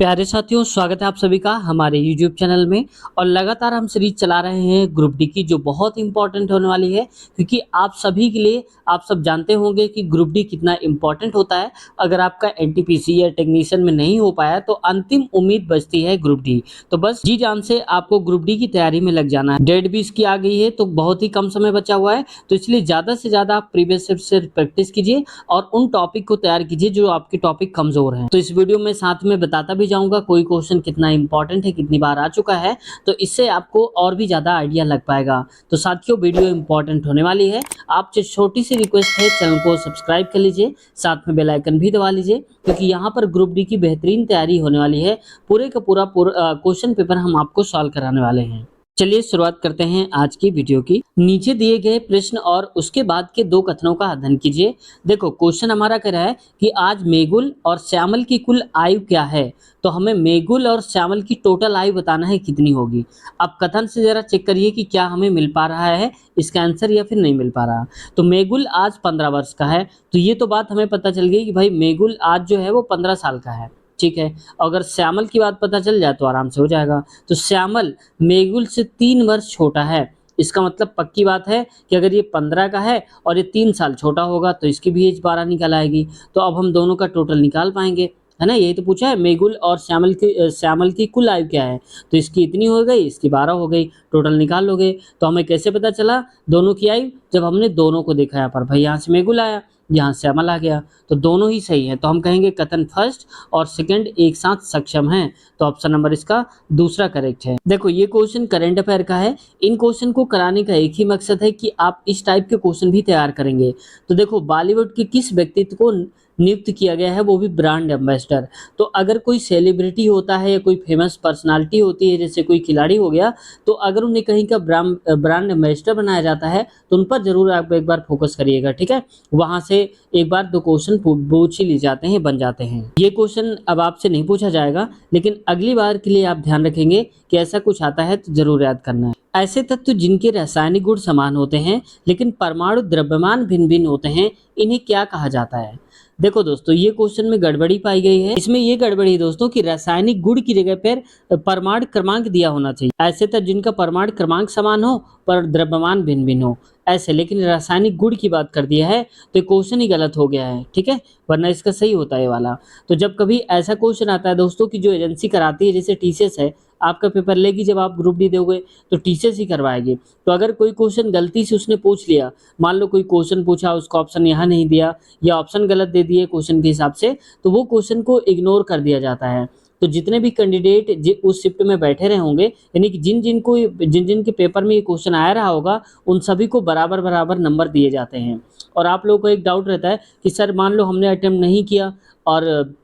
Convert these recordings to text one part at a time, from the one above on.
प्यारे साथियों, स्वागत है आप सभी का हमारे YouTube चैनल में। और लगातार हम सीरीज चला रहे हैं ग्रुप डी की, जो बहुत इंपॉर्टेंट होने वाली है, क्योंकि आप सभी के लिए आप सब जानते होंगे कि ग्रुप डी कितना इंपॉर्टेंट होता है। अगर आपका एनटीपीसी या टेक्नीशियन में नहीं हो पाया तो अंतिम उम्मीद बचती है ग्रुप डी। तो बस जी जान से आपको ग्रुप डी की तैयारी में लग जाना है। डेट भी इसकी आ गई है, तो बहुत ही कम समय बचा हुआ है, तो इसलिए ज़्यादा से ज़्यादा आप प्रीवियस से प्रैक्टिस कीजिए और उन टॉपिक को तैयार कीजिए जो आपके टॉपिक कमजोर हैं। तो इस वीडियो में साथ में बताता भी जाऊंगा कोई क्वेश्चन कितना इंपॉर्टेंट है, कितनी बार आ चुका है, तो इससे आपको और भी ज्यादा आइडिया लग पाएगा। तो साथियों, वीडियो इंपॉर्टेंट होने वाली है। आपसे छोटी सी रिक्वेस्ट है, चैनल को सब्सक्राइब कर लीजिए, साथ में बेल आइकन भी दबा लीजिए, क्योंकि यहाँ पर ग्रुप डी की बेहतरीन तैयारी होने वाली है। पूरे का पूरा क्वेश्चन पेपर हम आपको सॉल्व कराने वाले हैं। चलिए शुरुआत करते हैं आज की वीडियो की। नीचे दिए गए प्रश्न और उसके बाद के दो कथनों का अध्ययन कीजिए। देखो, क्वेश्चन हमारा कह रहा है कि आज मेगुल और श्यामल की कुल आयु क्या है। तो हमें मेगुल और श्यामल की टोटल आयु बताना है कितनी होगी। अब कथन से जरा चेक करिए कि क्या हमें मिल पा रहा है इसका आंसर या फिर नहीं मिल पा रहा। तो मेगुल आज 15 वर्ष का है, तो ये तो बात हमें पता चल गई कि भाई मेगुल आज जो है वो 15 साल का है। ठीक है, अगर श्यामल की बात पता चल जाए तो आराम से हो जाएगा। तो श्यामल मेगुल से 3 वर्ष छोटा है। इसका मतलब पक्की बात है कि अगर ये 15 का है और ये 3 साल छोटा होगा तो इसकी भी एज 12 निकल आएगी। तो अब हम दोनों का टोटल निकाल पाएंगे, है ना। यही तो पूछा है, मेगुल और श्यामल की कुल आयु क्या है। तो इसकी इतनी हो गई, इसकी 12 हो गई, टोटल निकाल लोगे। तो हमें कैसे पता चला दोनों की आयु, जब हमने दोनों को देखा। यहाँ पर भाई यहाँ से मेगुल आया, यहाँ श्यामल आ गया, तो दोनों ही सही है। तो हम कहेंगे कथन फर्स्ट और सेकंड एक साथ सक्षम हैं। तो ऑप्शन नंबर इसका दूसरा करेक्ट है। देखो, ये क्वेश्चन करंट अफेयर का है। इन क्वेश्चन को कराने का एक ही मकसद है कि आप इस टाइप के क्वेश्चन भी तैयार करेंगे। तो देखो, बॉलीवुड के किस व्यक्तित्व को नियुक्त किया गया है, वो भी ब्रांड एम्बेसडर। तो अगर कोई सेलिब्रिटी होता है या कोई फेमस पर्सनालिटी होती है, जैसे कोई खिलाड़ी हो गया, तो अगर उन्हें कहीं का ब्रांड एम्बेसडर बनाया जाता है तो उन पर जरूर आप एक बार फोकस करिएगा। ठीक है, वहां से एक बार दो क्वेश्चन पूछ ही ले जाते हैं, बन जाते हैं। ये क्वेश्चन अब आपसे नहीं पूछा जाएगा, लेकिन अगली बार के लिए आप ध्यान रखेंगे कि ऐसा कुछ आता है तो जरूर याद करना है। ऐसे तत्व जिनके रासायनिक गुण समान होते हैं लेकिन परमाणु द्रव्यमान भिन्न भिन्न होते हैं, इन्हें क्या कहा जाता है। देखो दोस्तों, ये क्वेश्चन में गड़बड़ी पाई गई है। इसमें ये गड़बड़ी है दोस्तों कि रासायनिक गुण की जगह पर परमाणु क्रमांक दिया होना चाहिए। ऐसे तत्व जिनका परमाणु क्रमांक समान हो पर द्रव्यमान भिन्न भिन्न हो, ऐसे। लेकिन रासायनिक गुण की बात कर दिया है तो क्वेश्चन ही गलत हो गया है। ठीक है, वरना इसका सही होता है ये वाला। तो जब कभी ऐसा क्वेश्चन आता है दोस्तों कि जो एजेंसी कराती है, जैसे टीसीएस है, आपका पेपर लेगी, जब आप ग्रुप डी दोगे तो टीसीएस ही करवाएगी। तो अगर कोई क्वेश्चन गलती से उसने पूछ लिया, मान लो कोई क्वेश्चन पूछा, उसका ऑप्शन यहाँ नहीं दिया या ऑप्शन गलत दे दिए क्वेश्चन के हिसाब से, तो वो क्वेश्चन को इग्नोर कर दिया जाता है। तो जितने भी कैंडिडेट उस शिफ्ट में बैठे रहे होंगे, यानी कि जिन जिन के पेपर में ये क्वेश्चन आया रहा होगा, उन सभी को बराबर बराबर नंबर दिए जाते हैं। और आप लोगों को एक डाउट रहता है कि सर मान लो हमने अटेम्प्ट नहीं किया और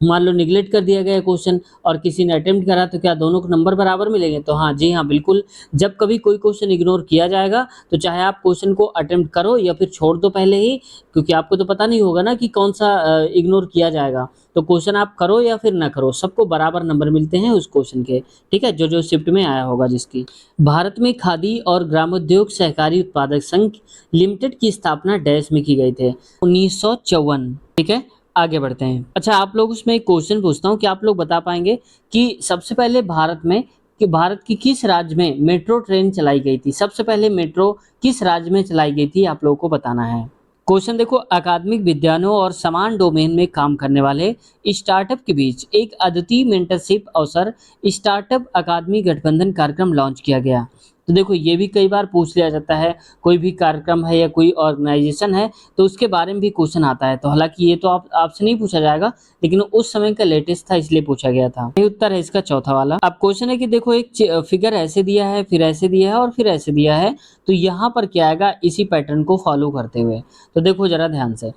मान लो निगलेक्ट कर दिया गया क्वेश्चन और किसी ने अटेम्प्ट करा, तो क्या दोनों को नंबर बराबर मिलेंगे। तो हाँ जी हाँ, बिल्कुल। जब कभी कोई क्वेश्चन इग्नोर किया जाएगा तो चाहे आप क्वेश्चन को अटेम्प्ट करो या फिर छोड़ दो पहले ही, क्योंकि आपको तो पता नहीं होगा ना कि कौन सा इग्नोर किया जाएगा। तो क्वेश्चन आप करो या फिर ना करो, सबको बराबर नंबर मिलते हैं उस क्वेश्चन के। ठीक है, जो जो शिफ्ट में आया होगा जिसकी। भारत में खादी और ग्रामोद्योग सहकारी उत्पादक संघ लिमिटेड की स्थापना डैश में की गई थी, 1954। ठीक है, आगे बढ़ते हैं। अच्छा, आप लोग उसमें एक क्वेश्चन पूछता हूँ कि आप लोग बता पाएंगे कि सबसे पहले भारत की किस राज्य में मेट्रो ट्रेन चलाई गई थी। सबसे पहले मेट्रो किस राज्य में चलाई गई थी, आप लोगों को बताना है। क्वेश्चन देखो, अकादमिक विद्यालयों और समान डोमेन में काम करने वाले स्टार्टअप के बीच एक अद्वितीय मेंटरशिप अवसर स्टार्टअप अकादमी गठबंधन कार्यक्रम लॉन्च किया गया। तो देखो, ये भी कई बार पूछ लिया जाता है, कोई भी कार्यक्रम है या कोई ऑर्गेनाइजेशन है तो उसके बारे में भी क्वेश्चन आता है। तो हालांकि ये तो आपसे नहीं पूछा जाएगा, लेकिन उस समय का लेटेस्ट था इसलिए पूछा गया था। ये उत्तर है इसका चौथा वाला। अब क्वेश्चन है कि देखो, एक फिगर ऐसे दिया है, फिर ऐसे दिया है और फिर ऐसे दिया है, तो यहाँ पर क्या आएगा इसी पैटर्न को फॉलो करते हुए। तो देखो जरा ध्यान से,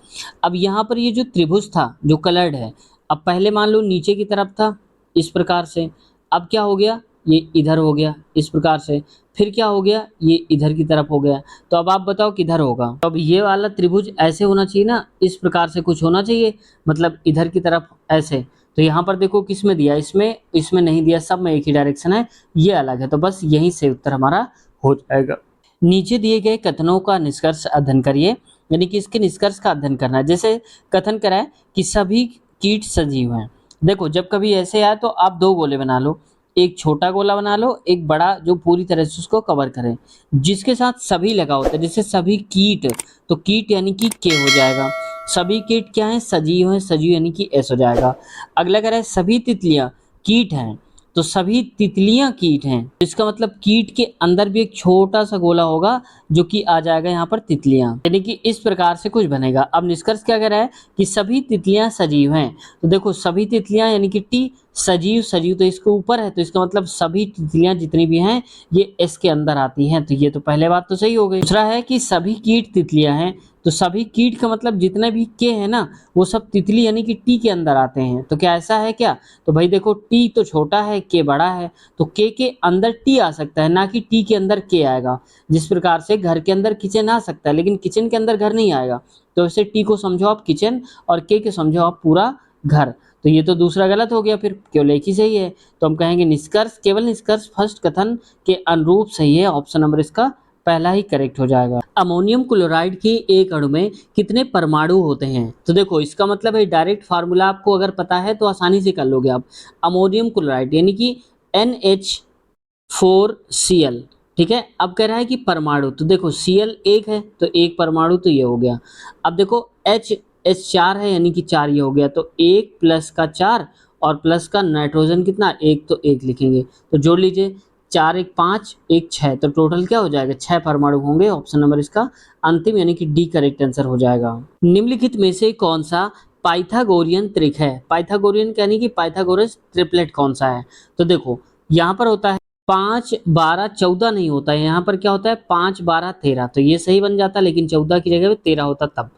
अब यहाँ पर ये जो त्रिभुज था जो कलर्ड है, अब पहले मान लो नीचे की तरफ था इस प्रकार से, अब क्या हो गया, ये इधर हो गया इस प्रकार से, फिर क्या हो गया, ये इधर की तरफ हो गया। तो अब आप बताओ किधर होगा। तो अब ये वाला त्रिभुज ऐसे होना चाहिए ना, इस प्रकार से कुछ होना चाहिए, मतलब इधर की तरफ ऐसे। तो यहाँ पर देखो किस में दिया, इसमें नहीं दिया, सब में एक ही डायरेक्शन है, ये अलग है। तो बस यहीं से उत्तर हमारा हो जाएगा। नीचे दिए गए कथनों का निष्कर्ष अध्ययन करिए, यानी कि इसके निष्कर्ष का अध्ययन करना है। जैसे कथन करा है कि सभी कीट सजीव हैं, देखो जब कभी ऐसे आए तो आप 2 गोले बना लो, एक छोटा गोला बना लो, एक बड़ा जो पूरी तरह से उसको कवर करे, जिसके साथ सभी लगा होता है। जैसे सभी कीट, तो कीट यानी कि के हो जाएगा। सभी कीट क्या हैं? सजीव हैं, सजीव यानी कि एस हो जाएगा। अगला कह रहा है सभी तितलियाँ कीट हैं, तो सभी तितलियाँ कीट हैं। इसका मतलब कीट के अंदर भी एक छोटा-सा गोला होगा जो कि आ जाएगा यहाँ पर तितलियाँ। यानी कि इस प्रकार से कुछ बनेगा। अब निष्कर्ष क्या कह रहा है कि सभी तितलियाँ सजीव हैं। तो देखो सभी तितलियाँ यानी कि टी, सजीव, सजीव तो इसके ऊपर है, तो इसका मतलब सभी तितलियाँ जितनी भी हैं ये एस के अंदर आती हैं। तो ये तो पहले बात तो सही हो गई। दूसरा है कि सभी कीट तितलियाँ हैं, तो सभी कीट का मतलब जितने भी के हैं ना वो सब तितली यानी कि टी के अंदर आते हैं। तो क्या ऐसा है क्या? तो भाई देखो टी तो छोटा है, के बड़ा है, तो के अंदर टी आ सकता है, ना कि टी के अंदर के आएगा। जिस प्रकार से घर के अंदर किचन आ सकता है लेकिन किचन के अंदर घर नहीं आएगा। तो वैसे टी को समझो आप किचन और के समझो आप पूरा घर। तो ये तो दूसरा गलत हो गया, फिर केवल एक ही सही है। तो हम कहेंगे निष्कर्ष, केवल निष्कर्ष फर्स्ट कथन के अनुरूप सही है। ऑप्शन नंबर इसका पहला ही करेक्ट हो जाएगा। अमोनियम क्लोराइड के एक अणु में कितने परमाणु होते हैं? तो देखो इसका मतलब है डायरेक्ट फार्मूला आपको अगर पता है तो आसानी से कर लोगे आप। अमोनियम क्लोराइड यानी कि NH4Cl, ठीक है। अब कह रहा है कि परमाणु, तो देखो Cl एक है तो एक परमाणु तो ये हो गया। अब देखो H 4 है यानी कि 4 ये हो गया, तो 1 प्लस का 4 और प्लस का नाइट्रोजन कितना 1, तो 1 लिखेंगे। तो जोड़ लीजिए 4 1 5 1 6, तो टोटल क्या हो जाएगा 6 परमाणु होंगे। ऑप्शन नंबर इसका अंतिम यानी कि डी करेक्ट आंसर हो जाएगा। निम्नलिखित में से कौन सा पाइथागोरियन त्रिक है? पाइथागोरियन यानी कि पाइथागोरस ट्रिपलेट कौन सा है? तो देखो यहाँ पर होता है 5 12 14 नहीं होता है, यहाँ पर क्या होता है 5 12 13, तो ये सही बन जाता लेकिन 14 की जगह पे 13 होता तब।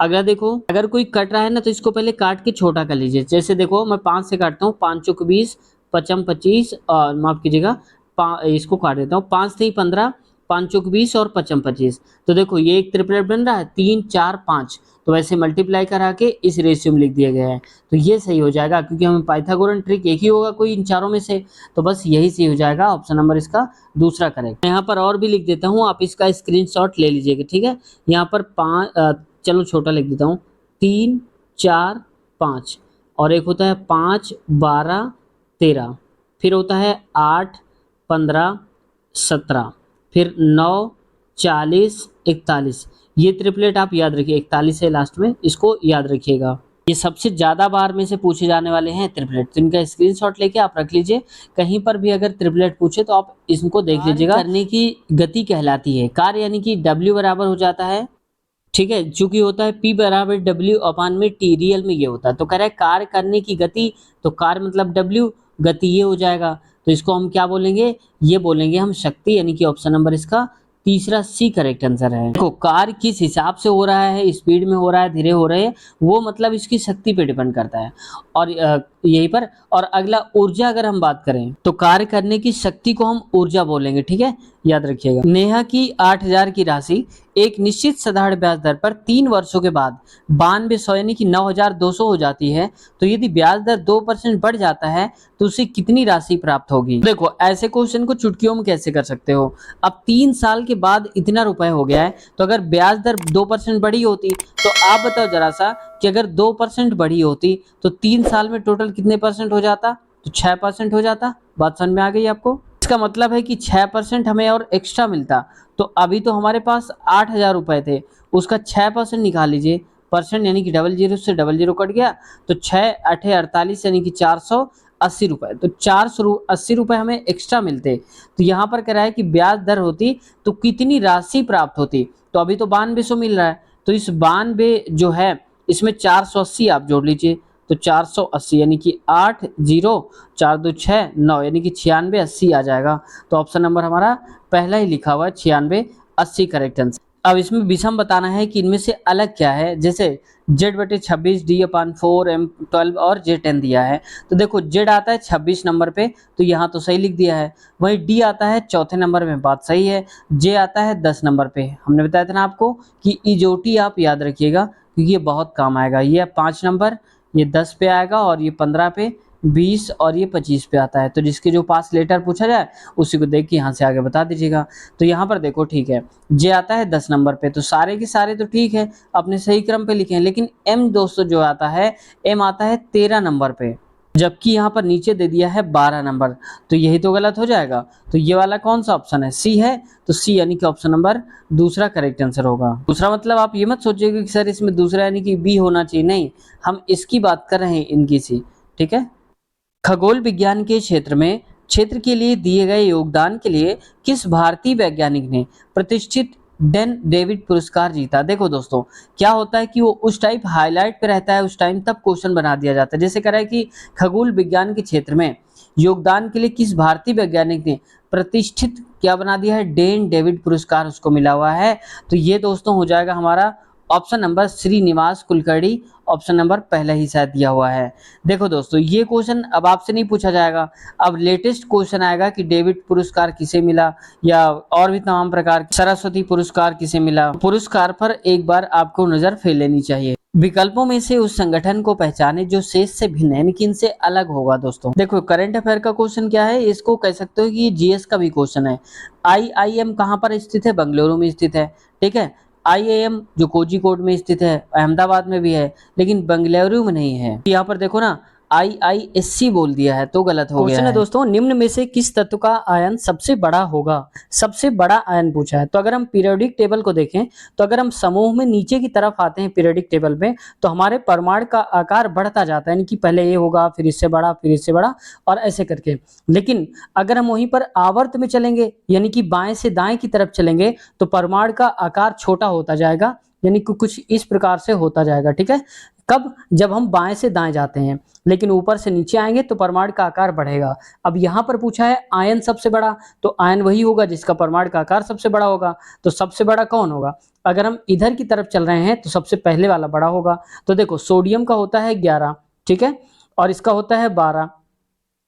अगर देखो अगर कोई कट रहा है ना तो इसको पहले काट के छोटा कर लीजिए। जैसे देखो मैं 5 से काटता हूँ, 5 चौक 20, पचम 25 और माफ कीजिएगा इसको काट देता हूँ, 5 से 15, 5 चौक 20 और पचम 25। तो देखो ये एक ट्रिपलेट बन रहा है 3 4 5, तो वैसे मल्टीप्लाई करा के इस रेशियो में लिख दिया गया है। तो ये सही हो जाएगा क्योंकि हमें पाइथागोरन ट्रिक एक ही होगा कोई इन चारों में से, तो बस यही सही हो जाएगा। ऑप्शन नंबर इसका दूसरा करेक्ट। यहाँ पर और भी लिख देता हूँ, आप इसका स्क्रीनशॉट ले लीजिएगा, ठीक है। यहाँ पर चलो छोटा लिख देता हूँ, 3 4 5 और एक होता है 5 12 13, फिर होता है 8 15 17, फिर 9 40 41। ये ट्रिपलेट आप याद रखिए, 41 है लास्ट में, इसको याद रखिएगा। ये सबसे ज़्यादा बार में से पूछे जाने वाले हैं ट्रिपलेट, तो इनका स्क्रीनशॉट लेके आप रख लीजिए। कहीं पर भी अगर ट्रिपलेट पूछे तो आप इसको देख लीजिएगा। करने की गति कहलाती है कार्य, यानी कि W बराबर हो जाता है, ठीक है, चूंकि होता है P बराबर W अपान में T, रियल में ये होता है। तो कह रहा है कार्य करने की गति, तो कार्य मतलब W, गति ये हो जाएगा। तो इसको हम क्या बोलेंगे? ये बोलेंगे हम शक्ति, यानी कि ऑप्शन नंबर इसका तीसरा सी करेक्ट आंसर है। देखो कार्य किस हिसाब से हो रहा है, स्पीड में हो रहा है, धीरे हो रहे हैं, वो मतलब इसकी शक्ति पे डिपेंड करता है। और यहीं पर और अगला ऊर्जा अगर हम बात करें तो कार्य करने की शक्ति को हम ऊर्जा बोलेंगे, ठीक है, याद रखिएगा। नेहा की 8,000 की राशि एक निश्चित साधारण ब्याज दर पर 3 वर्षों के बाद 9200 यानी कि 9,200 हो जाती है, तो यदि ब्याज दर 2% बढ़ जाता है तो उसे कितनी राशि प्राप्त होगी? देखो ऐसे क्वेश्चन को चुटकियों में कैसे कर सकते हो। अब 3 साल के बाद इतना रुपए हो गया है, तो अगर ब्याज दर 2% बढ़ी होती तो आप बताओ जरा सा कि अगर 2% बढ़ी होती तो 3 साल में टोटल कितने परसेंट हो जाता? तो 6% हो जाता। बात समझ में आ गई आपको? इसका मतलब है कि 6% हमें और एक्स्ट्रा मिलता। तो अभी तो हमारे पास 8,000 रुपए थे, उसका 6% निकाल लीजिए, परसेंट यानी कि डबल जीरो से डबल जीरो कट गया, तो 6 8 48 यानी कि 480 रुपए, तो 480 रुपए हमें एक्स्ट्रा मिलते। तो यहाँ पर कह रहा है कि ब्याज दर होती तो कितनी राशि प्राप्त होती। तो अभी तो 9200 मिल रहा है, तो इस 92 जो है इसमें 480 आप जोड़ लीजिए, तो 480 यानी कि 8 0 4 2 6 9 यानी कि 96 80 आ जाएगा। तो ऑप्शन नंबर हमारा पहला ही लिखा हुआ है 96 80 करेक्ट आंसर। अब इसमें विषम बताना है कि इनमें से अलग क्या है। जैसे Z/26 D/4 M12 और J10 दिया है, तो देखो Z आता है 26 नंबर पे, तो यहाँ तो सही लिख दिया है। वहीं D आता है चौथे नंबर में, बात सही है। J आता है 10 नंबर पे, हमने बताया था ना आपको कि इजोटी आप याद रखिएगा क्योंकि ये बहुत काम आएगा। ये 5 नंबर, ये 10 पे आएगा और ये 15 पे, 20 और ये 25 पे आता है। तो जिसके जो पास लेटर पूछा जाए उसी को देख के यहाँ से आगे बता दीजिएगा। तो यहाँ पर देखो ठीक है, जे आता है 10 नंबर पे, तो सारे के सारे तो ठीक है अपने सही क्रम पे लिखे हैं, लेकिन एम दोस्तों जो आता है, एम आता है 13 नंबर पे। जबकि यहाँ पर नीचे दे दिया है 12 नंबर, तो यही तो गलत हो जाएगा। तो ये वाला कौन सा ऑप्शन है, सी है, तो सी यानी कि ऑप्शन नंबर दूसरा करेक्ट आंसर होगा। दूसरा मतलब आप ये मत सोचिएगा कि सर इसमें दूसरा यानी कि बी होना चाहिए, नहीं, हम इसकी बात कर रहे हैं, इनकी सी, ठीक है। खगोल विज्ञान के क्षेत्र के लिए दिए गए योगदान के लिए किस भारतीय वैज्ञानिक ने प्रतिष्ठित डेन डेविड पुरस्कार जीता। देखो दोस्तों, क्या होता है कि वो उस टाइप हाईलाइट पे रहता है, उस टाइम तब क्वेश्चन बना दिया जाता है। जैसे कह रहा है कि खगोल विज्ञान के क्षेत्र में योगदान के लिए किस भारतीय वैज्ञानिक ने प्रतिष्ठित क्या बना दिया है, डेन डेविड पुरस्कार उसको मिला हुआ है। तो ये दोस्तों हो जाएगा हमारा option number Srinivas Kulkarni, option number पहले ही शायद दिया हुआ है। देखो दोस्तों, ये क्वेश्चन अब आपसे नहीं पूछा जाएगा, अब लेटेस्ट क्वेश्चन आएगा कि डेविड पुरस्कार किसे मिला, या और भी तमाम प्रकार के सरस्वती पुरस्कार किसे मिला। पुरस्कार पर एक बार आपको नजर फेर लेनी चाहिए। विकल्पों में से उस संगठन को पहचाने जो शेष से भिन्न है, यानी कि इनसे अलग होगा। दोस्तों देखो, करंट अफेयर का क्वेश्चन क्या है, इसको कह सकते हो कि जीएस का भी क्वेश्चन है। आईआईएम कहाँ पर स्थित है, बेंगलुरु में स्थित है, ठीक है। आईआईएम जो कोझिकोड में स्थित है, अहमदाबाद में भी है, लेकिन बेंगलुरु में नहीं है। यहाँ पर देखो ना, आईआईएससी बोल दिया है, तो गलत हो गया है। दोस्तों, निम्न में से किस तत्व का आयन सबसे बड़ा होगा, सबसे बड़ा आयन पूछा है। तो अगर हम पीरियोडिक टेबल को देखें, तो अगर हम समूह में नीचे की तरफ आते हैं पीरियोडिक टेबल में, तो हमारे परमाणु का आकार बढ़ता जाता है, यानी कि पहले ये होगा, फिर इससे बड़ा, फिर इससे बड़ा, और ऐसे करके। लेकिन अगर हम वहीं पर आवर्त में चलेंगे, यानी कि बाएं से दाएं की तरफ चलेंगे, तो परमाणु का आकार छोटा होता जाएगा, यानी कि कुछ इस प्रकार से होता जाएगा, ठीक है। कब, जब हम बाएं से दाएं जाते हैं, लेकिन ऊपर से नीचे आएंगे तो परमाणु का आकार बढ़ेगा। अब यहाँ पर पूछा है आयन सबसे बड़ा, तो आयन वही होगा जिसका परमाणु का आकार सबसे बड़ा होगा। तो सबसे बड़ा कौन होगा, अगर हम इधर की तरफ चल रहे हैं तो सबसे पहले वाला बड़ा होगा। तो देखो, सोडियम का होता है 11, ठीक है, और इसका होता है 12,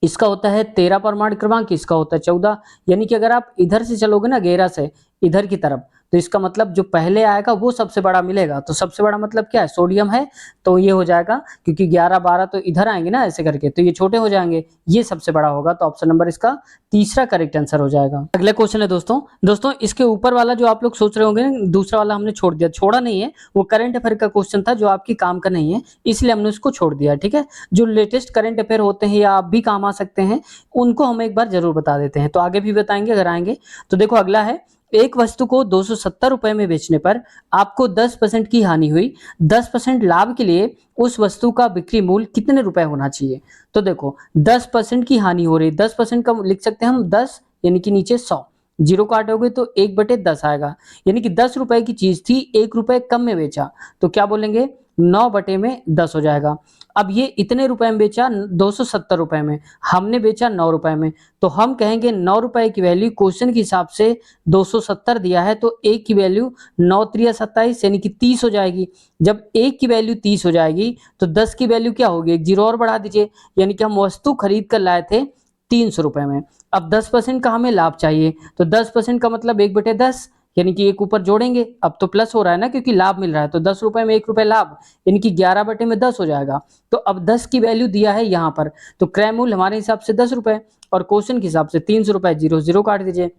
इसका होता है 13 परमाणु क्रमांक, इसका होता है 14। यानी कि अगर आप इधर से चलोगे ना 11 से इधर की तरफ, तो इसका मतलब जो पहले आएगा वो सबसे बड़ा मिलेगा। तो सबसे बड़ा मतलब क्या है, सोडियम है, तो ये हो जाएगा, क्योंकि 11 12 तो इधर आएंगे ना ऐसे करके, तो ये छोटे हो जाएंगे, ये सबसे बड़ा होगा। तो ऑप्शन नंबर इसका तीसरा करेक्ट आंसर हो जाएगा। अगला क्वेश्चन है दोस्तों इसके ऊपर वाला जो आप लोग सोच रहे होंगे ना, दूसरा वाला हमने छोड़ दिया, छोड़ा नहीं है, वो करंट अफेयर का क्वेश्चन था जो आपकी काम का नहीं है, इसलिए हमने उसको छोड़ दिया, ठीक है। जो लेटेस्ट करंट अफेयर होते हैं या आप भी काम आ सकते हैं, उनको हम एक बार जरूर बता देते हैं, तो आगे भी बताएंगे अगर आएंगे। तो देखो, अगला है, एक वस्तु को 270 रुपए में बेचने पर आपको 10% की हानि हुई, 10% लाभ के लिए उस वस्तु का बिक्री मूल्य कितने रुपए होना चाहिए। तो देखो, 10% की हानि हो रही है, 10% का लिख सकते हैं हम 10, यानी कि नीचे 100, जीरो काटोगे तो 1/10 आएगा, यानी कि 10 रुपए की चीज थी, 1 रुपए कम में बेचा, तो क्या बोलेंगे, 9/10 हो जाएगा। अब ये इतने रुपए में बेचा, 270 रुपए में, हमने बेचा 9 रुपए में, तो हम कहेंगे 9 रुपए की वैल्यू क्वेश्चन के हिसाब से 270 दिया है, तो एक की वैल्यू 9 3 27 यानी कि 30 हो जाएगी। जब एक की वैल्यू 30 हो जाएगी, तो 10 की वैल्यू क्या होगी, एक जीरो और बढ़ा दीजिए, यानी कि हम वस्तु खरीद कर लाए थे 300 रुपए में। अब 10% का हमें लाभ चाहिए, तो 10% का मतलब 1/10, यानी कि एक ऊपर जोड़ेंगे, अब तो प्लस हो रहा है ना क्योंकि लाभ मिल रहा है, तो 10 रुपए में 1 रुपए लाभ, यानी कि 11/10 हो जाएगा। तो अब 10 की वैल्यू दिया है यहाँ पर, तो क्रय मूल्य हमारे हिसाब से 10 रुपए, और क्वेश्चन के हिसाब से 300 रुपए, जीरो जीरो काट दीजिए,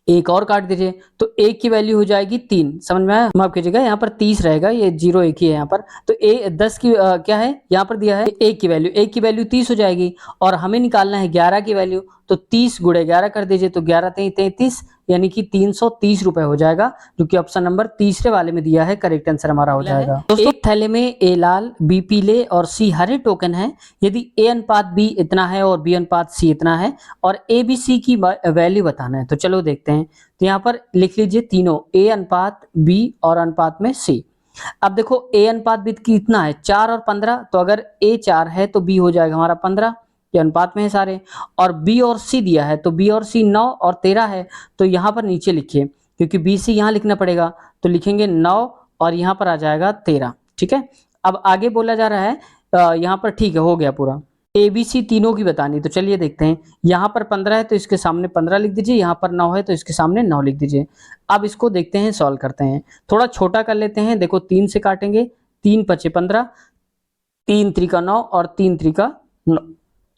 एक और काट दीजिए, तो एक की वैल्यू हो जाएगी 3, समझ में आया। माफ कीजिएगा, यहाँ पर 30 रहेगा, ये जीरो एक ही है यहाँ पर, तो 10 की क्या है, यहाँ पर दिया है एक की वैल्यू 30 हो जाएगी, और हमें निकालना है 11 की वैल्यू, तो 30 गुणे 11 कर दीजिए, तो 11 3 33, यानी कि 330 रुपए हो जाएगा, जो कि ऑप्शन नंबर तीसरे वाले में दिया है, करेक्ट आंसर हमारा हो जाएगा। दोस्तों, एक थैले में ए लाल, बी पीले और सी हरे टोकन है। यदि ए अनुपात बी इतना है और बी अनुपात सी इतना है, और ए बी सी की वैल्यू बताना है, तो चलो देखते हैं। तो यहाँ पर लिख लीजिए तीनों, ए अनुपात बी और अनुपात में सी। अब देखो, ए अनुपात बी कितना है, 4 और 15, तो अगर ए 4 है तो बी हो जाएगा हमारा 15, ये अनुपात में है सारे, और बी और सी दिया है, तो बी और सी 9 और 13 है, तो यहाँ पर नीचे लिखिए, क्योंकि बी सी यहाँ लिखना पड़ेगा, तो लिखेंगे 9 और यहाँ पर आ जाएगा 13, ठीक है। अब आगे बोला जा रहा है, यहाँ पर ठीक है, हो गया पूरा, ए बी सी तीनों की बतानी, तो चलिए देखते हैं। यहाँ पर 15 है तो इसके सामने 15 लिख दीजिए, यहाँ पर 9 है तो इसके सामने 9 लिख दीजिए। अब इसको देखते हैं, सॉल्व करते हैं, थोड़ा छोटा कर लेते हैं। देखो, 3 से काटेंगे, 3 5 15, 3 3 का 9 और 3 3 का 9,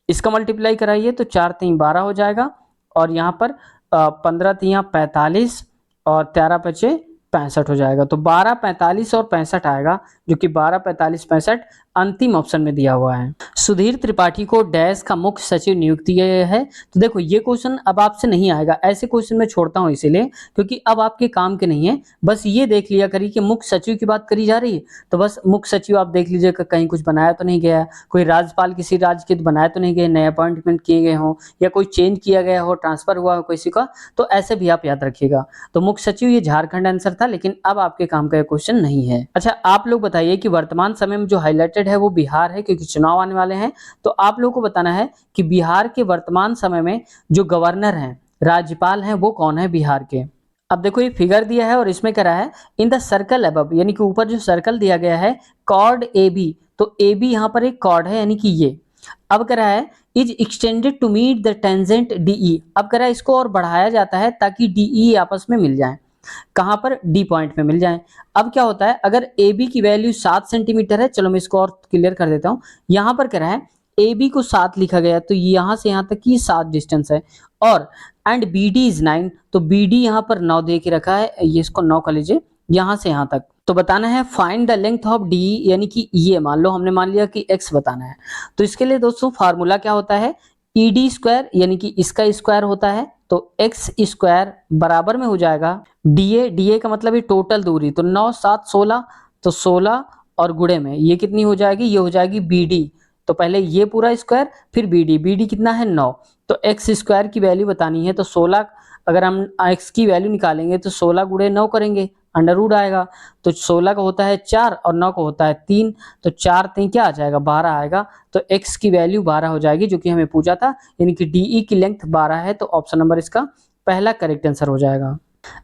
इसका मल्टीप्लाई कराइए तो 4 3 12 हो जाएगा, और यहाँ पर 15 3 45 और 13 5 65 हो जाएगा, तो 12 45 और 65 आएगा, जो कि 12, 45, 65 अंतिम ऑप्शन में दिया हुआ है। सुधीर त्रिपाठी को डैश का मुख्य सचिव नियुक्त किया गया है। तो देखो ये क्वेश्चन अब आपसे नहीं आएगा, ऐसे क्वेश्चन मैं छोड़ता हूँ इसीलिए क्योंकि अब आपके काम के नहीं है। बस ये देख लिया करिए कि मुख्य सचिव की बात करी जा रही है, तो बस मुख्य सचिव आप देख लीजिएगा कहीं कुछ बनाया तो नहीं गया, कोई राज्यपाल किसी राज्य के बनाया तो नहीं गए, नए अपॉइंटमेंट किए गए हों या कोई चेंज किया गया हो, ट्रांसफर हुआ हो किसी का, तो ऐसे भी आप याद रखिएगा। तो मुख्य सचिव ये झारखंड आंसर था, लेकिन अब आपके काम का क्वेश्चन नहीं है। अच्छा आप लोग बताइए कि वर्तमान समय में जो हाईलाइटेड है वो बिहार है, क्योंकि चुनाव आने वाले हैं। तो आप लोगों को बताना है कि बिहार के वर्तमान समय में जो गवर्नर हैं, राज्यपाल हैं, वो कौन है बिहार के। अब देखो ये फिगर दिया है और इसमें क्या रहा है, इन द सर्कल अबव, यानी कि ऊपर जो सर्कल दिया गया है कॉर्ड ए बी, तो ए बी यहाँ पर एक कॉर्ड है, यानी कि ये अब कह रहा है is extended to meet the tangent DE. अब कह रहा है इसको और बढ़ाया जाता है ताकि डीई आपस में मिल जाए, कहां पर, डी पॉइंट में मिल जाए। अब क्या होता है, अगर ए बी की वैल्यू 7 सेंटीमीटर है, चलो मैं इसको और क्लियर कर देता हूं। यहां पर कह रहा है ए बी को 7 लिखा गया, तो यहां से यहां तक की 7 डिस्टेंस है, और एंड बी डी इज 9, तो बी डी यहां पर 9 दे के रखा है, ये इसको 9 कर लीजिए यहां से यहां तक। तो बताना है find the length of D, यानी कि ये मान लो हमने मान लिया कि x बताना है, तो इसके लिए दोस्तों फार्मूला क्या होता है, ई डी स्क्वायर, यानी कि इसका स्क्वायर होता है, तो एक्स स्क्वायर बराबर में हो जाएगा डी ए का मतलब है टोटल दूरी, तो 9, 7, 16, तो 16 और गुणे में ये कितनी हो जाएगी, ये हो जाएगी बी डी। तो पहले ये पूरा स्क्वायर फिर बी डी कितना है 9, तो एक्स स्क्वायर की वैल्यू बतानी है, तो 16 अगर हम एक्स की वैल्यू निकालेंगे तो 16 गुणे 9 करेंगे, अंडर रूट आएगा, तो 16 का होता है 4 और 9 का होता है 3, तो 4 3 क्या आ जाएगा 12 आएगा, तो x की वैल्यू 12 हो जाएगी, जो कि हमें पूछा था, यानी कि डीई की लेंथ 12 है, तो ऑप्शन नंबर इसका पहला करेक्ट आंसर हो जाएगा।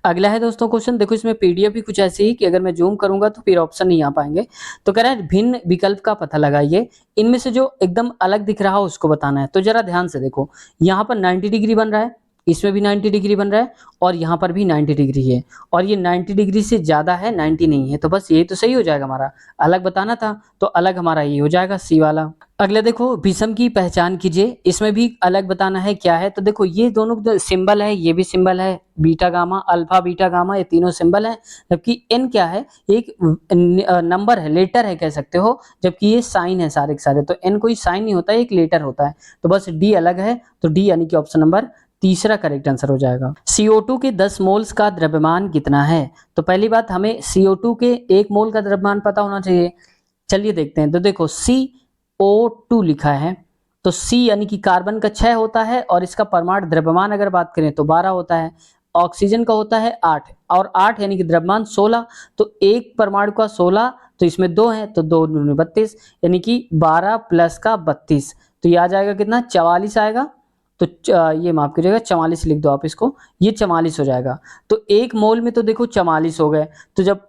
अगला है दोस्तों क्वेश्चन, देखो इसमें पीडीएफ भी कुछ ऐसी ही कि अगर मैं जूम करूंगा तो फिर ऑप्शन नहीं आ पाएंगे। तो कह रहा है भिन्न विकल्प का पता लगाइए, इनमें से जो एकदम अलग दिख रहा हो उसको बताना है। तो जरा ध्यान से देखो, यहाँ पर 90 डिग्री बन रहा है, इसमें भी 90 डिग्री बन रहा है, और यहाँ पर भी 90 डिग्री है, और ये 90 डिग्री से ज्यादा है, 90 नहीं है, तो बस ये तो सही हो जाएगा हमारा। अलग बताना था तो अलग हमारा ये हो जाएगा सी वाला। अगला देखो विषम की पहचान कीजिए, इसमें भी अलग बताना है क्या है। तो देखो ये दोनों सिंबल है, ये भी सिंबल है, beta gamma, alpha beta gamma, ये तीनों सिंबल है, जबकि एन क्या है, एक नंबर है, लेटर है कह सकते हो, जबकि ये साइन है सारे के सारे। तो एन कोई साइन नहीं होता है, एक लेटर होता है, तो बस डी अलग है, तो डी यानी कि ऑप्शन नंबर तीसरा करेक्ट आंसर हो जाएगा। CO2 के 10 मोल्स का द्रव्यमान कितना है। तो पहली बात हमें CO2 के 1 मोल का द्रव्यमान पता होना चाहिए। चलिए देखते हैं, तो देखो CO2 लिखा है, तो C यानी कि कार्बन का 6 होता है, और इसका परमाणु द्रव्यमान अगर बात करें तो 12 होता है, ऑक्सीजन का होता है 8, और 8 यानी कि द्रव्यमान 16, तो एक परमाणु का 16, तो इसमें 2 है, तो 2 दूनी 32, यानी कि 12 प्लस का 32, तो ये आ जाएगा कितना 44 आएगा। तो ये माफ कीजिएगा 44 लिख दो आप इसको, ये 44 हो जाएगा। तो 1 मोल में तो देखो 44 हो गए, तो जब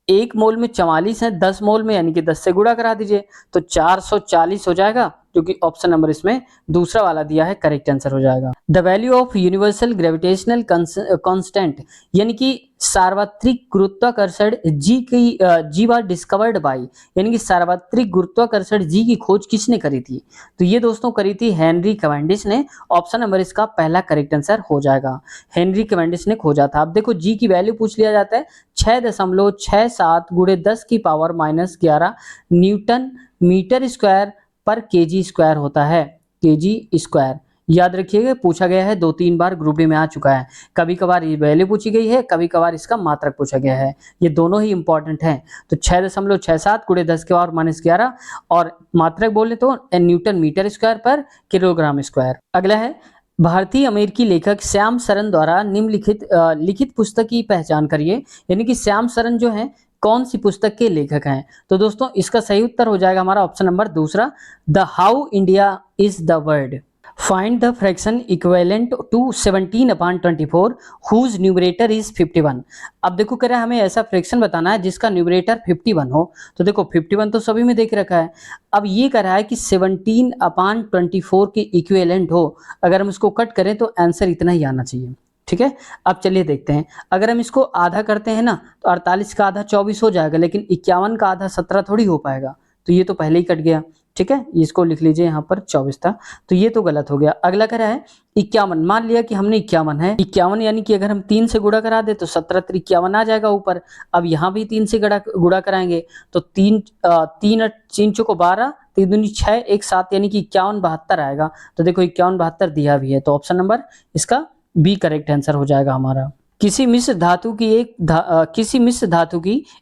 1 मोल में 44 है, 10 मोल में यानी कि 10 से गुणा करा दीजिए, तो 440 हो जाएगा, जो कि ऑप्शन नंबर इसमें दूसरा वाला दिया है करेक्ट आंसर हो जाएगा। The value of universal gravitational constant, यानी कि सार्वत्रिक गुरुत्वाकर्षण जी वाज डिस्कवर्ड बाय, यानी कि सार्वत्रिक गुरुत्वाकर्षण जी की खोज किसने करी थी। तो ये दोस्तों करी थी हेनरी कैवेंडिश ने, ऑप्शन नंबर इसका पहला करेक्ट आंसर हो जाएगा, हेनरी कैवेंडिश ने खोजा था। अब देखो जी की वैल्यू पूछ लिया जाता है, 6.67 गुणे 10 की पावर -11 न्यूटन मीटर स्क्वायर पर केजी स्क्वायर होता है, केजी स्क्वायर याद रखिएगा, पूछा गया है 2-3 बार, ग्रुप डी में आ चुका है। कभी कभार ये वैल्यू पूछी गई है, कभी कभार इसका मात्रक पूछा गया है, ये दोनों ही इंपॉर्टेंट हैं। तो 6.67 गुणे 10 के पावर -11, और मात्रक बोले तो न्यूटन मीटर स्क्वायर पर किलोग्राम स्क्वायर। अगला है भारतीय अमेरिकी लेखक श्याम सरन द्वारा निम्नलिखित लिखित पुस्तक की पहचान करिए, यानी कि श्याम सरन जो है कौन सी पुस्तक के लेखक हैं। तो दोस्तों इसका सही उत्तर हो जाएगा हमारा ऑप्शन नंबर दूसरा, the how India is the world. Find the fraction equivalent to 17/24 whose numerator is 51। अब देखो कह रहा है हमें ऐसा फ्रैक्शन बताना है जिसका न्यूमरेटर 51 हो। तो देखो 51 तो सभी में देख रखा है, अब ये कह रहा है कि 17/24 के इक्विवेलेंट हो, अगर हम इसको कट करें तो आंसर इतना ही आना चाहिए। ठीक है, अब चलिए देखते हैं, अगर हम इसको आधा करते हैं ना, तो 48 का आधा 24 हो जाएगा, लेकिन 51 का आधा 17 थोड़ी हो पाएगा, तो ये तो पहले ही कट गया, ठीक है, इसको लिख लीजिए, यहाँ पर 24 था, तो ये तो गलत हो गया। अगला कह रहा है 51। मान लिया कि हमने 51 है, 51 यानी कि अगर हम 3 से गुणा करा दे तो 17 3 51 आ जाएगा ऊपर। अब यहाँ भी 3 से गुणा कराएंगे तो 3 3 चौको 12, 3 दूनी 6, 1 7 यानी कि 51 72 आएगा। तो देखो 51 72 दिया भी है, तो ऑप्शन नंबर इसका बी करेक्ट आंसर हो जाएगा हमारा। किसी मिश्र धातु की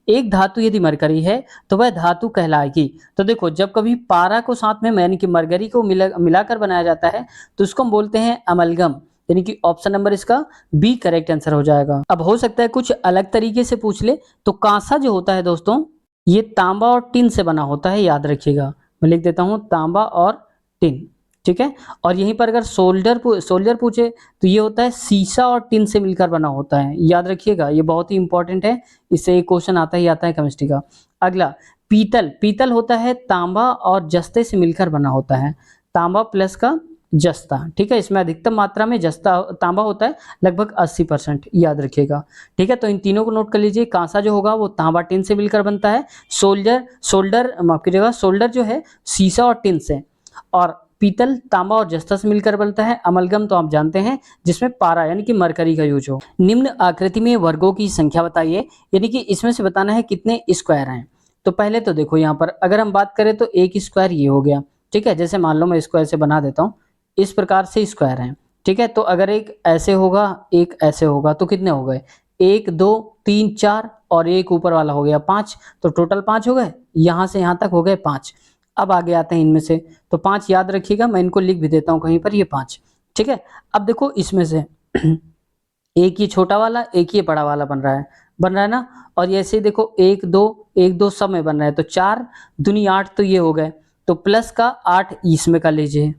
एक धातु यदि मरकरी है तो वह धातु कहलाएगी। तो देखो जब कभी पारा को साथ में यानी कि मरकरी को मिलाकर बनाया जाता है तो उसको हम बोलते हैं अमलगम, यानी कि ऑप्शन नंबर इसका बी करेक्ट आंसर हो जाएगा। अब हो सकता है कुछ अलग तरीके से पूछ ले, तो कांसा जो होता है दोस्तों ये तांबा और टिन से बना होता है, याद रखिएगा। मैं लिख देता हूं तांबा और टिन, ठीक है। और यहीं पर अगर सोल्डर पूछे तो ये होता है सीसा और टिन से मिलकर बना होता है, याद रखिएगा, ये बहुत ही इंपॉर्टेंट है, इससे एक क्वेश्चन आता है केमिस्ट्री का। अगला पीतल होता है तांबा और जस्ते से मिलकर बना होता है, तांबा प्लस का जस्ता, ठीक है। इसमें अधिकतम मात्रा में जस्ता तांबा होता है, लगभग 80%, याद रखिएगा, ठीक है। तो इन तीनों को नोट कर लीजिए। कांसा जो होगा वो तांबा टिन से मिलकर बनता है, सोल्डर जो है सीसा और टिन से, और पीतल तांबा और जस्ता से मिलकर बनता है। अमलगम तो आप जानते हैं जिसमें पारा यानी कि मरकरी का यूज हो। निम्न आकृति में वर्गों की संख्या बताइए, यानी कि इसमें से बताना है कितने स्क्वायर हैं। तो पहले तो देखो यहाँ पर अगर हम बात करें तो एक स्क्वायर ये हो गया, ठीक है। जैसे मान लो मैं स्क्वायर से बना देता हूँ, इस प्रकार से स्क्वायर है, ठीक है। तो अगर एक ऐसे होगा एक ऐसे होगा तो कितने हो गए, 1 2 3 4 और एक ऊपर वाला हो गया 5, तो टोटल 5 हो गए, यहाँ से यहाँ तक हो गए 5। अब आगे आते हैं इनमें से, तो 5 याद रखिएगा, मैं इनको लिख भी देता हूँ कहीं पर, ये 5, ठीक है। अब देखो इसमें से एक ये छोटा वाला एक ये बड़ा वाला बन रहा है ना, और ये ऐसे ही देखो 1 2 सब में बन रहा है, तो 4 दूनी 8 तो ये हो गए, तो प्लस का 8 इसमें कर लीजिए।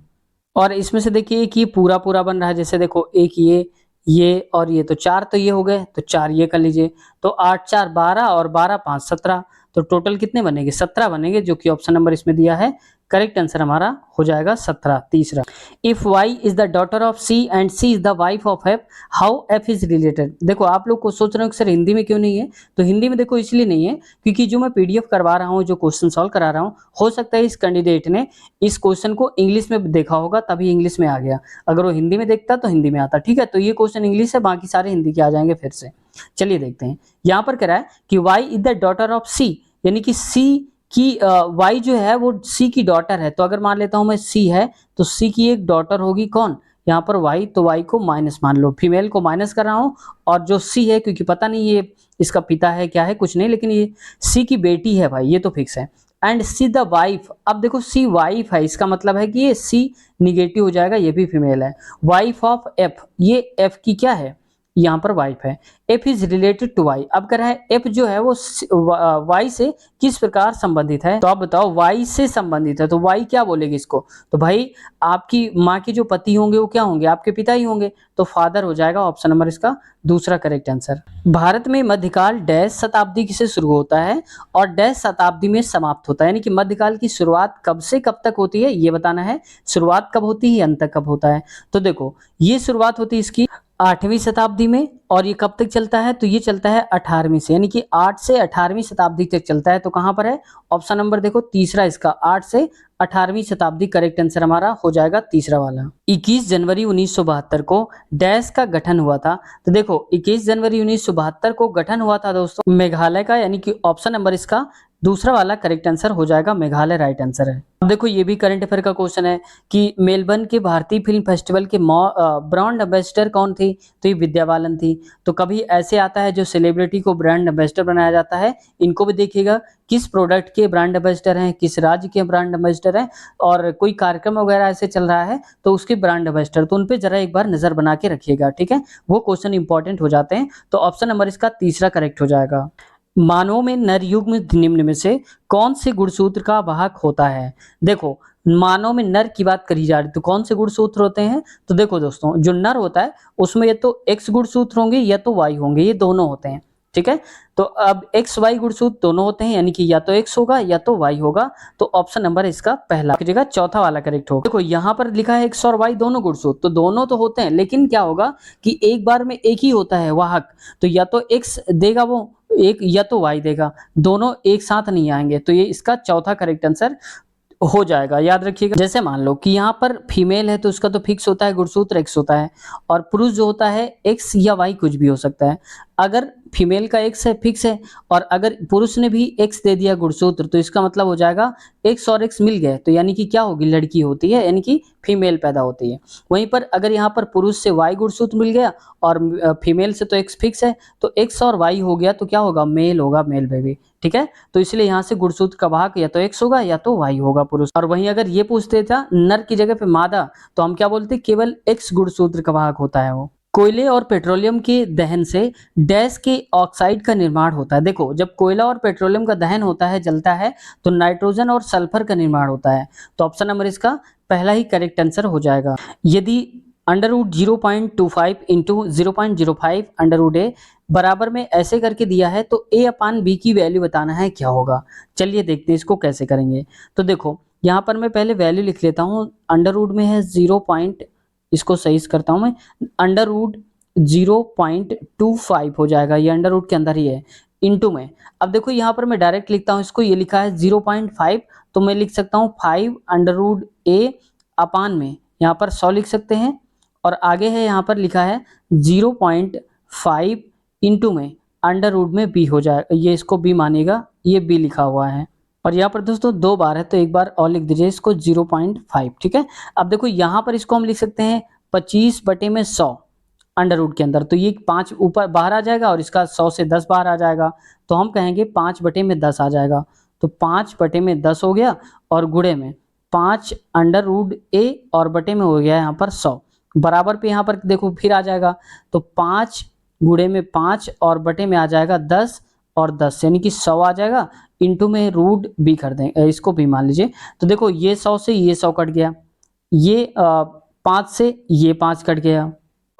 और इसमें से देखिए एक ये पूरा बन रहा है, जैसे देखो एक ये और ये, तो 4 तो ये हो गए, तो 4 ये कर लीजिए। तो 8 4 12 और 12 5 17, तो टोटल कितने बनेंगे, 17 बनेंगे, जो कि ऑप्शन नंबर इसमें दिया है। करेक्ट आंसर हमारा हो जाएगा 17, तीसरा। If y is the daughter of c and c is the wife of f, how f is related. देखो आप लोग को सोच रहे हो कि सर हिंदी में क्यों नहीं है, तो हिंदी में देखो इसलिए नहीं है क्योंकि जो मैं पीडीएफ करवा रहा हूँ, जो क्वेश्चन सॉल्व करा रहा हूँ, हो सकता है इस कैंडिडेट ने इस क्वेश्चन को इंग्लिश में देखा होगा तभी इंग्लिश में आ गया, अगर वो हिंदी में देखता तो हिंदी में आता, ठीक है। तो ये क्वेश्चन इंग्लिश है, बाकी सारे हिंदी के आ जाएंगे फिर से। चलिए देखते हैं, यहाँ पर कह रहा है कि y is the daughter of c, यानी कि c की y जो है वो c की डॉटर है। तो अगर मान लेता हूं मैं c है तो c की एक डॉटर होगी कौन, यहाँ पर y, तो y को माइनस मान लो, फीमेल को माइनस कर रहा हूं, और जो c है क्योंकि पता नहीं ये इसका पिता है क्या है कुछ नहीं, लेकिन ये c की बेटी है भाई, ये तो फिक्स है। एंड c द वाइफ, अब देखो c वाइफ है, इसका मतलब है कि ये c निगेटिव हो जाएगा, ये भी फीमेल है। वाइफ ऑफ f, ये f की क्या है, यहाँ पर वाइफ है। f is related to y, अब कह रहा है f जो है वो y से किस प्रकार संबंधित है, तो आप बताओ y से संबंधित है, तो y क्या बोलेगी इसको, तो भाई आपकी माँ के जो पति होंगे वो क्या होंगे, आपके पिता ही होंगे, तो फादर हो जाएगा, ऑप्शन नंबर इसका दूसरा करेक्ट आंसर। भारत में मध्यकाल डैश शताब्दी से शुरू होता है और डैश शताब्दी में समाप्त होता है, यानी कि मध्यकाल की शुरुआत कब से कब तक होती है ये बताना है, शुरुआत कब होती है अंत तक कब होता है। तो देखो ये शुरुआत होती है इसकी 8वीं शताब्दी में, और ये कब तक चलता है, तो ये चलता है 18वीं से, यानी कि 8 से 18वीं शताब्दी तक चलता है। तो कहां पर है, ऑप्शन नंबर देखो तीसरा इसका, 8 से 18वीं शताब्दी करेक्ट आंसर हमारा हो जाएगा तीसरा वाला। 21 जनवरी 1972 को डैश का गठन हुआ था, तो देखो 21 जनवरी 1972 को गठन हुआ था दोस्तों मेघालय का, यानी कि ऑप्शन नंबर इसका दूसरा वाला करेक्ट आंसर हो जाएगा, मेघालय राइट आंसर है। अब देखो ये भी करंट अफेयर का क्वेश्चन है कि मेलबर्न के भारतीय फिल्म फेस्टिवल के ब्रांड एम्बेसडर कौन थी, तो ये विद्या बालन थी। तो कभी ऐसे आता है जो सेलिब्रिटी को ब्रांड एम्बेसडर बनाया जाता है, इनको भी देखिएगा किस प्रोडक्ट के ब्रांड एम्बेसडर हैं, किस राज्य के ब्रांड एम्बेसडर हैं, और कोई कार्यक्रम वगैरह ऐसे चल रहा है तो उसके ब्रांड एम्बेसडर, तो उन पे जरा एक बार नजर बना के रखिएगा, ठीक है, वो क्वेश्चन इंपॉर्टेंट हो जाते हैं। तो ऑप्शन नंबर इसका तीसरा करेक्ट हो जाएगा। मानव में नर युग्म निम्न में से कौन से गुणसूत्र का वाहक होता है, देखो मानव में नर की बात करी जा रही तो कौन से गुणसूत्र होते हैं, तो देखो दोस्तों जो नर होता है उसमें या तो x गुणसूत्र होंगे या तो y होंगे, ये दोनों होते हैं, ठीक है। तो अब x y गुणसूत्र दोनों होते हैं, यानी कि या तो x होगा या तो y होगा, तो ऑप्शन नंबर इसका पहला जगह चौथा वाला करेक्ट होगा। देखो यहाँ पर लिखा है x और y दोनों गुणसूत्र, तो दोनों तो होते हैं, लेकिन क्या होगा कि एक बार में एक ही होता है वाहक, तो या तो x देगा वो एक या तो वाई देगा, दोनों एक साथ नहीं आएंगे, तो ये इसका चौथा करेक्ट आंसर हो जाएगा। याद रखिएगा, जैसे मान लो कि यहाँ पर फीमेल है तो उसका तो फिक्स होता है, गुणसूत्र एक्स होता है, और पुरुष जो होता है एक्स या वाई कुछ भी हो सकता है। अगर फीमेल का एक्स है फिक्स है, और अगर पुरुष ने भी एक्स दे दिया गुणसूत्र, तो इसका मतलब हो जाएगा एक्स और एक्स मिल गए, तो यानी कि क्या होगी, लड़की होती है, यानी कि फीमेल पैदा होती है। वहीं पर अगर यहाँ पर पुरुष से वाई गुणसूत्र मिल गया और फीमेल से तो एक्स फिक्स है, तो एक्स और वाई हो गया, तो क्या होगा, मेल होगा, मेल बेबी। ठीक है, तो इसलिए यहाँ से गुणसूत्र का वाहक या तो एक्स होगा या तो वाई होगा पुरुष। और वहीं अगर ये पूछते था नर की जगह पे मादा, तो हम क्या बोलते, केवल एक्स गुणसूत्र का वाहक होता है वो। कोयले और पेट्रोलियम के दहन से डैश के ऑक्साइड का निर्माण होता है। देखो, जब कोयला और पेट्रोलियम का दहन होता है, जलता है, तो नाइट्रोजन और सल्फर का निर्माण होता है। तो ऑप्शन नंबर इसका पहला ही करेक्ट आंसर हो जाएगा। यदि under root 0.25 into 0.05 under root a बराबर में ऐसे करके दिया है, तो ए अपान बी की वैल्यू बताना है, क्या होगा। चलिए देखते हैं इसको कैसे करेंगे। तो देखो, यहाँ पर मैं पहले वैल्यू लिख लेता हूँ। अंडर रूट में है 0. इसको सही करता हूँ मैं, अंडर रूट 0.25 हो जाएगा, ये अंडर रूट के अंदर ही है, इंटू में। अब देखो यहाँ पर मैं डायरेक्ट लिखता हूँ इसको, ये लिखा है 0.5, तो मैं लिख सकता हूँ 5 अंडर रूट ए अपान में, यहाँ पर 100 लिख सकते हैं, और आगे है यहाँ पर लिखा है 0.5 इंटू में अंडर रूट में बी हो जाएगा, ये इसको बी मानेगा, ये बी लिखा हुआ है। और यहाँ पर दोस्तों 2 बार है, तो एक बार और लिख दीजिए इसको 0.5। ठीक है, अब देखो यहाँ पर इसको हम लिख सकते हैं 25/100 अंडर रूट के अंदर, तो ये 5 ऊपर बाहर आ जाएगा और इसका 100 से 10 बाहर आ जाएगा, तो हम कहेंगे 5/10 आ जाएगा। तो 5/10 हो गया, और गुणे में 5 अंडर रूट ए और बटे में हो गया यहाँ पर 100, बराबर पे यहाँ पर देखो फिर आ जाएगा, तो 5 गुणे में 5 और बटे में आ जाएगा 10 और 10, यानी कि 100 आ जाएगा, इंटू में रूट बी कर दें, इसको भी मान लीजिए। तो देखो ये 100 से ये 100 कट गया, ये 5 से ये 5 कट गया,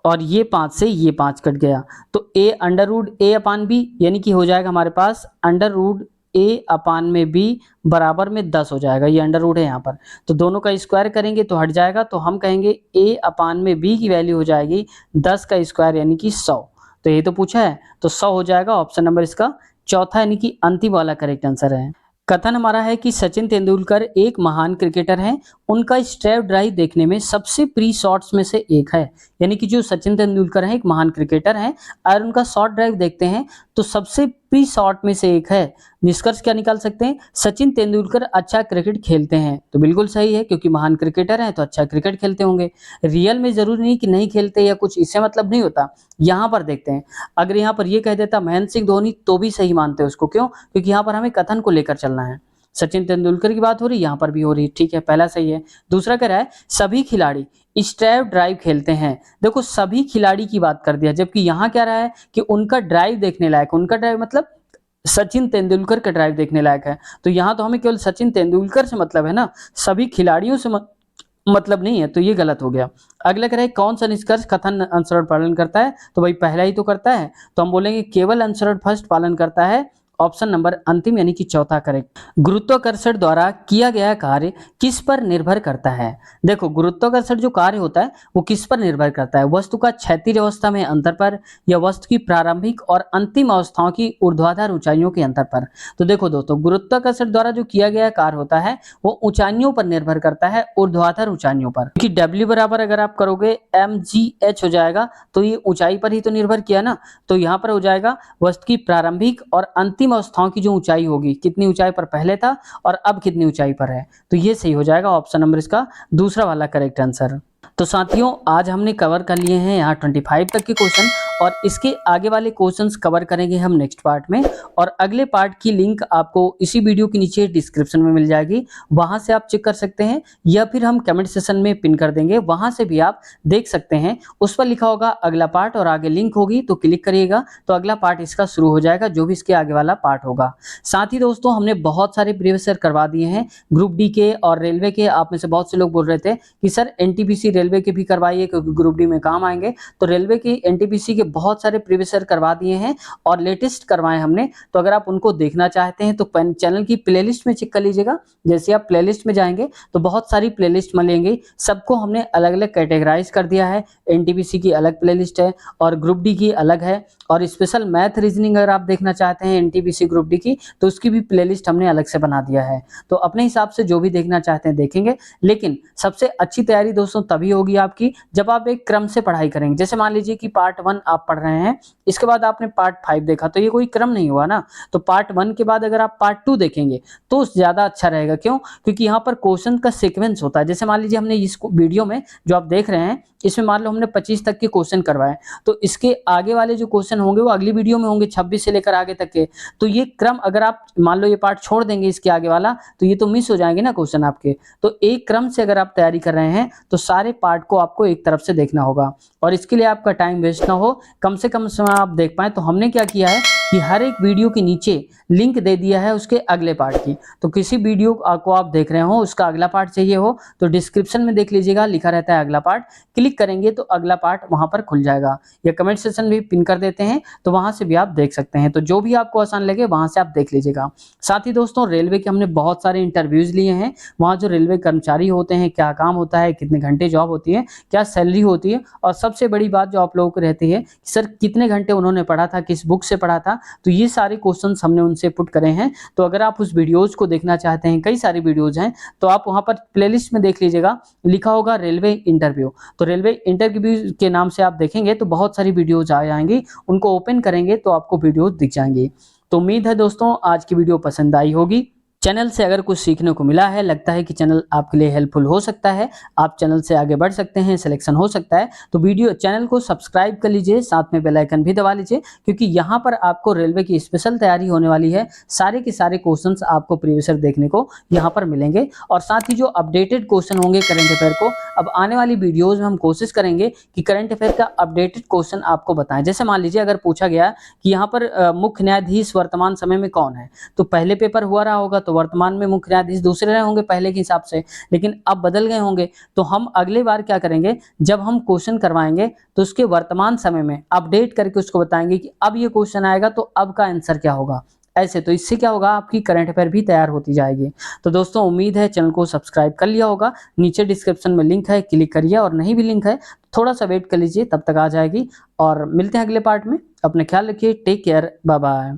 और ये 5 से ये 5 कट गया, तो A under root A upon B, यानी कि हो जाएगा हमारे पास अंडर रूट ए अपान में बी बराबर में 10 हो जाएगा, ये अंडर रूट है यहाँ पर, तो दोनों का स्क्वायर करेंगे तो हट जाएगा, तो हम कहेंगे ए अपान में बी की वैल्यू हो जाएगी 10 का स्क्वायर, यानी कि 100। तो ये तो पूछा है, तो 100 हो जाएगा, ऑप्शन नंबर इसका चौथा, यानी कि अंतिम वाला करेक्ट आंसर है। कथन हमारा है कि सचिन तेंदुलकर एक महान क्रिकेटर हैं, उनका स्ट्रेप ड्राइव देखने में सबसे प्री शॉट्स में से एक है। यानी कि जो सचिन तेंदुलकर हैं एक महान क्रिकेटर हैं, और उनका शॉट ड्राइव देखते हैं तो सबसे प्री शॉट में से एक है। निष्कर्ष क्या निकाल सकते हैं, सचिन तेंदुलकर अच्छा क्रिकेट खेलते हैं, तो बिल्कुल सही है, क्योंकि महान क्रिकेटर हैं तो अच्छा क्रिकेट खेलते होंगे। रियल में जरूरी नहीं कि नहीं खेलते या कुछ, इससे मतलब नहीं होता। यहाँ पर देखते हैं, अगर यहाँ पर ये कह देता महेंद्र सिंह धोनी, तो भी सही मानते हैं उसको, क्यों, क्योंकि यहाँ पर हमें कथन को लेकर चलना है। सचिन तेंदुलकर की बात हो रही, यहाँ पर भी हो रही, ठीक है, पहला सही है। दूसरा कह रहा है सभी खिलाड़ी स्ट्रेप ड्राइव खेलते हैं। देखो सभी खिलाड़ी की बात कर दिया, जबकि यहाँ क्या रहा है कि उनका ड्राइव देखने लायक, उनका ड्राइव मतलब सचिन तेंदुलकर का ड्राइव देखने लायक है, तो यहाँ तो हमें केवल सचिन तेंदुलकर से मतलब है ना, सभी खिलाड़ियों से मतलब नहीं है, तो ये गलत हो गया। अगला कह रहा है कौन सा निष्कर्ष कथन अनुसरण पालन करता है, तो भाई पहला ही तो करता है, तो हम बोलेंगे केवल अनुसरण फर्स्ट पालन करता है, ऑप्शन नंबर अंतिम, यानी कि चौथा करेक्ट। गुरुत्वाकर्षण द्वारा किया गया कार्य किस पर निर्भर करता है। देखो गुरुत्वाकर्षण जो कार्य होता है वो किस पर निर्भर करता है, वस्तु का क्षैतिज अवस्था में अंतर पर, या वस्तु की प्रारंभिक और अंतिम अवस्थाओं की ऊर्ध्वाधर ऊंचाइयों के अंतर पर। तो देखो दोस्तों, गुरुत्वाकर्षण द्वारा जो किया गया कार्य होता है वो ऊंचाइयों पर निर्भर करता है, ऊर्ध्वाधर ऊंचाइयों पर, क्योंकि W बराबर अगर आप करोगे mgh हो जाएगा, तो ये ऊंचाई पर ही तो निर्भर किया ना, तो यहाँ पर हो जाएगा वस्तु की प्रारंभिक और अंतिम अवस्थाओं की जो ऊंचाई होगी, कितनी ऊंचाई पर पहले था और अब कितनी ऊंचाई पर है, तो ये सही हो जाएगा, ऑप्शन नंबर इसका दूसरा वाला करेक्ट आंसर। तो साथियों आज हमने कवर कर लिए हैं यहाँ 25 तक के क्वेश्चन, और इसके आगे वाले क्वेश्चंस कवर करेंगे हम नेक्स्ट पार्ट में, और अगले पार्ट की लिंक आपको इसी वीडियो के नीचे डिस्क्रिप्शन में मिल जाएगी, वहां से आप चेक कर सकते हैं, या फिर हम कमेंट सेशन में पिन कर देंगे, वहां से भी आप देख सकते हैं। उस पर लिखा होगा अगला पार्ट और आगे लिंक होगी, तो क्लिक करिएगा तो अगला पार्ट इसका शुरू हो जाएगा, जो भी इसके आगे वाला पार्ट होगा। साथ ही दोस्तों हमने बहुत सारे प्रीवियस ईयर करवा दिए हैं ग्रुप डी के और रेलवे के। आप में से बहुत से लोग बोल रहे थे कि सर एनटीपीसी रेलवे के भी करवाइए, क्योंकि ग्रुप डी में काम आएंगे, तो रेलवे की एनटीपीसी के बहुत सारे प्रीवियस ईयर करवा दिए हैं और लेटेस्ट करवाए हमने, तो अगर आप उनको देखना चाहते हैं तो चैनल की प्लेलिस्ट में चेक कर लीजिएगा। जैसे आप प्लेलिस्ट में जाएंगे तो बहुत सारी प्लेलिस्ट मिलेंगी, सबको हमने अलग अलग कैटेगराइज कर दिया है। एनटीपीसी की अलग प्लेलिस्ट है और ग्रुप डी की अलग है, और स्पेशल मैथ रीजनिंग अगर आप देखना चाहते हैं एनटीपीसी ग्रुप डी की, तो उसकी भी प्लेलिस्ट हमने अलग से बना दिया है। तो अपने हिसाब से जो भी देखना चाहते हैं देखेंगे। लेकिन सबसे अच्छी तैयारी दोस्तों तभी होगी आपकी जब आप एक क्रम से पढ़ाई करेंगे। जैसे मान लीजिए कि पार्ट 1 आप पढ़ रहे हैं, इसके बाद आपने पार्ट 5 देखा, तो ये कोई क्रम नहीं हुआ ना। तो पार्ट 1 के बाद अगर आप पार्ट 2 देखेंगे तो ज़्यादा अच्छा रहेगा। क्यों? क्योंकि यहाँ पर क्वेश्चन का सीक्वेंस होता है। जैसे मान लीजिए हमने इस वीडियो में जो आप देख रहे हैं, इसमें मान लो हमने 25 तक के क्वेश्चन करवाए, तो इसके आगे वाले जो क्वेश्चन होंगे वो अगली वीडियो में होंगे 26 से लेकर आगे तक के। तो ये क्रम अगर आप मान लो ये पार्ट छोड़ देंगे इसके आगे वाला, तो ये तो मिस हो जाएंगे ना क्वेश्चन आपके। तो एक क्रम से अगर आप तैयारी कर रहे हैं तो सारे पार्ट को आपको एक तरफ से देखना होगा, और इसके लिए आपका टाइम वेस्ट ना हो, कम से कम समय आप देख पाएं। तो हमने क्या किया है कि हर एक वीडियो के नीचे लिंक दे दिया है उसके अगले पार्ट की। तो किसी वीडियो को आप देख रहे हो, उसका अगला पार्ट चाहिए हो, तो डिस्क्रिप्शन में देख लीजिएगा, लिखा रहता है अगला पार्ट। क्लिक करेंगे तो अगला पार्ट वहां पर खुल जाएगा, या कमेंट सेक्शन भी पिन कर देते हैं, तो वहां से भी आप देख सकते हैं। तो जो भी आपको आसान लगे वहां से आप देख लीजिएगा। साथ ही दोस्तों रेलवे के हमने बहुत सारे इंटरव्यूज लिए हैं। वहाँ जो रेलवे कर्मचारी होते हैं, क्या काम होता है, कितने घंटे जॉब होती है, क्या सैलरी होती है, और सबसे बड़ी बात जो आप लोगों को रहती है कि सर कितने घंटे उन्होंने पढ़ा था, किस बुक से पढ़ा था। तो ये सारे क्वेश्चंस हमने उनसे पुट करे हैं। तो अगर आप उस वीडियोज को देखना चाहते हैं, कई सारी वीडियोज हैं, तो आप वहाँ पर प्लेलिस्ट में देख लीजिएगा, लिखा होगा रेलवे इंटरव्यू। तो रेलवे इंटरव्यू के नाम से आप देखेंगे तो बहुत सारी वीडियोज आ जाएंगी, उनको ओपन करेंगे तो आपको वीडियोज दिख जाएंगी। तो उम्मीद है दोस्तों आज की वीडियो पसंद आई होगी। चैनल से अगर कुछ सीखने को मिला है, लगता है कि चैनल आपके लिए हेल्पफुल हो सकता है, आप चैनल से आगे बढ़ सकते हैं, सिलेक्शन हो सकता है, तो चैनल को सब्सक्राइब कर लीजिए, साथ में बेल आइकन भी दबा लीजिए, क्योंकि यहाँ पर आपको रेलवे की स्पेशल तैयारी होने वाली है। सारे के सारे क्वेश्चंस आपको प्रीवियस ईयर देखने को यहाँ पर मिलेंगे, और साथ ही जो अपडेटेड क्वेश्चन होंगे करंट अफेयर को, अब आने वाली वीडियोज में हम कोशिश करेंगे कि करंट अफेयर का अपडेटेड क्वेश्चन आपको बताएं। जैसे मान लीजिए अगर पूछा गया कि यहाँ पर मुख्य न्यायाधीश वर्तमान समय में कौन है, तो पहले पेपर हुआ रहा होगा तो वर्तमान में मुख्य न्यायाधीश दूसरे रहे होंगे पहले के हिसाब से, लेकिन अब बदल गए होंगे। तो हम अगले बार क्या करेंगे, जब हम क्वेश्चन करवाएंगे तो उसके वर्तमान समय में अपडेट करके उसको बताएंगे कि अब ये क्वेश्चन आएगा तो अब का आंसर क्या होगा। ऐसे तो इससे क्या होगा, आपकी करंट अफेयर भी तैयार होती जाएगी। तो दोस्तों उम्मीद है चैनल को सब्सक्राइब कर लिया होगा, नीचे डिस्क्रिप्शन में लिंक है, क्लिक करिए, और नहीं भी लिंक है थोड़ा सा वेट कर लीजिए, तब तक आ जाएगी। और मिलते हैं अगले पार्ट में। अपना ख्याल रखिए, टेक केयर, बाय बाय।